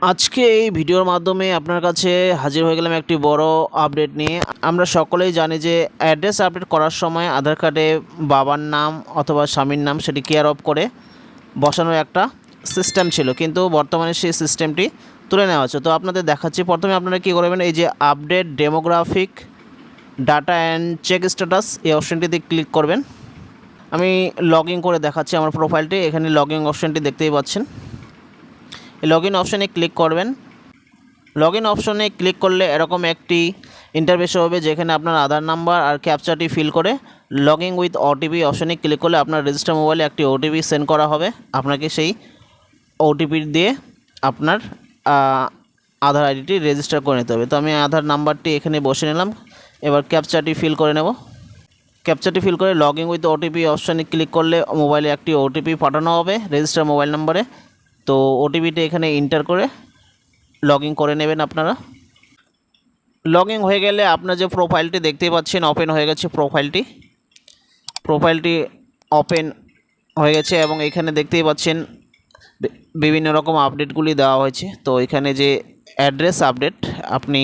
আজকে এই ভিডিওর মাধ্যমে আপনার কাছে হাজির হয়ে গেলাম একটি বড় আপডেট নিয়ে। আমরা সকলেই জানি যে অ্যাড্রেস আপডেট করার সময় আধার কার্ডে বাবার নাম অথবা স্বামীর নাম সেটি কেয়ার অফ করে বসানোর একটা সিস্টেম ছিল, কিন্তু বর্তমানে সেই সিস্টেমটি তুলে নেওয়া হচ্ছে। তো আপনাদের দেখাচ্ছি। প্রথমে আপনারা কী করবেন, এই যে update demographic data and check status এই অপশানটিতে ক্লিক করবেন। আমি লগ ইন করে দেখাচ্ছি আমার প্রোফাইলটি। এখানে লগ ইন অপশানটি দেখতেই পাচ্ছেন। এই লগ ইন অপশানে ক্লিক করবেন। লগ ইন অপশনে ক্লিক করলে এরকম একটি ইন্টারফেস হবে, যেখানে আপনার আধার নাম্বার আর ক্যাপচাটি ফিল করে লগ ইন উইথ ওটিপি অপশনে ক্লিক করলে আপনার রেজিস্টার মোবাইলে একটি ওটিপি সেন্ড করা হবে। আপনাকে সেই ওটিপি দিয়ে আপনার আধার আইডিটি রেজিস্টার করে নিতে হবে। তো আমি আধার নাম্বারটি এখানে বসে নিলাম। এবার ক্যাপচাটি ফিল করে নেব। ক্যাপচাটি ফিল করে লগ ইন উইথ ওটিপি অপশানে ক্লিক করলে মোবাইলে একটি ওটিপি পাঠানো হবে রেজিস্টার মোবাইল নাম্বারে। তো ওটিপিটি এখানে এন্টার করে লগ ইন করে নেবেন আপনারা। লগ ইন হয়ে গেলে আপনার যে প্রোফাইলটি দেখতে পাচ্ছেন ওপেন হয়ে গেছে। প্রোফাইলটি ওপেন হয়ে গেছে এবং এখানে দেখতেই পাচ্ছেন বিভিন্ন রকম আপডেটগুলি দেওয়া হয়েছে। তো এখানে যে অ্যাড্রেস আপডেট, আপনি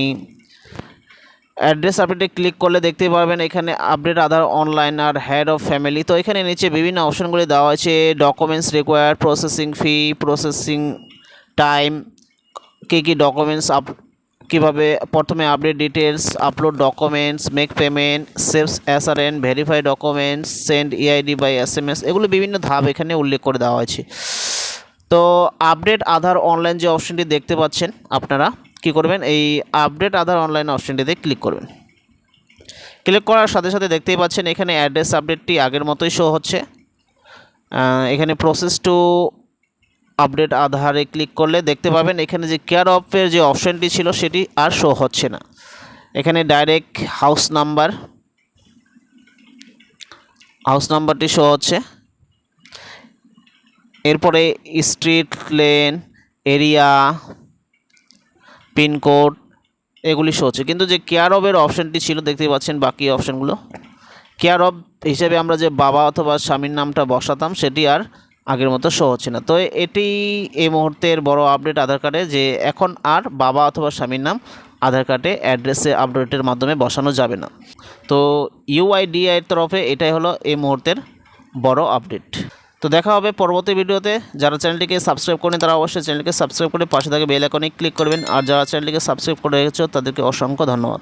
অ্যাড্রেস আপডেটে ক্লিক করলে দেখতে পারবেন এখানে আপডেট আধার অনলাইন আর হেড অফ ফ্যামিলি। তো এখানে নিচে বিভিন্ন অপশানগুলি দেওয়া হয়েছে। Documents required, processing fee, processing time, কী ডকুমেন্টস কীভাবে প্রথমে update details, upload documents, make payment, saves SRN, verify documents, send EID by SMS, এগুলো বিভিন্ন ধাপ এখানে উল্লেখ করে দেওয়া হয়েছে। তো আপডেট আধার অনলাইন যে অপশনটি দেখতে পাচ্ছেন, আপনারা কি করবেন, এই আপডেট আধার অনলাইন অপশনটিতে ক্লিক করবেন। ক্লিক করার সাথে সাথে দেখতেই পাচ্ছেন এখানে অ্যাড্রেস আপডেটটি আগের মতোই শো হচ্ছে। এখানে প্রসেস টু আপডেট আধারে ক্লিক করলে দেখতে পাবেন এখানে যে কেয়ার অফের যে অপশানটি ছিল সেটি আর শো হচ্ছে না। এখানে ডাইরেক্ট হাউস নাম্বারটি শো হচ্ছে। এরপরে স্ট্রিট, লেন, এরিয়া, পিনকোড এগুলি শো হচ্ছে, কিন্তু যে কেয়ার অফের অপশানটি ছিল দেখতেই পাচ্ছেন বাকি অপশানগুলো কেয়ার অফ হিসেবে আমরা যে বাবা অথবা স্বামীর নামটা বসাতাম সেটি আর আগের মতো শো হচ্ছে না। তো এটি এই মুহূর্তের বড় আপডেট আধার কার্ডে, যে এখন আর বাবা অথবা স্বামীর নাম আধার কার্ডে অ্যাড্রেসে আপডেটের মাধ্যমে বসানো যাবে না। তো ইউআইডিআই এর তরফে এটাই হলো এই মুহূর্তের বড় আপডেট। তো দেখা হবে পরবর্তী ভিডিওতে। যারা চ্যানেলটিকে সাবস্ক্রাইব করেন তারা অবশ্যই চ্যানেলকে সাবস্ক্রাইব করে পাশে থাকা বেল আইকনে ক্লিক করবেন, আর যারা চ্যানেলটিকে সাবস্ক্রাইব করে রেখেছো তাদেরকে অসংখ্য ধন্যবাদ।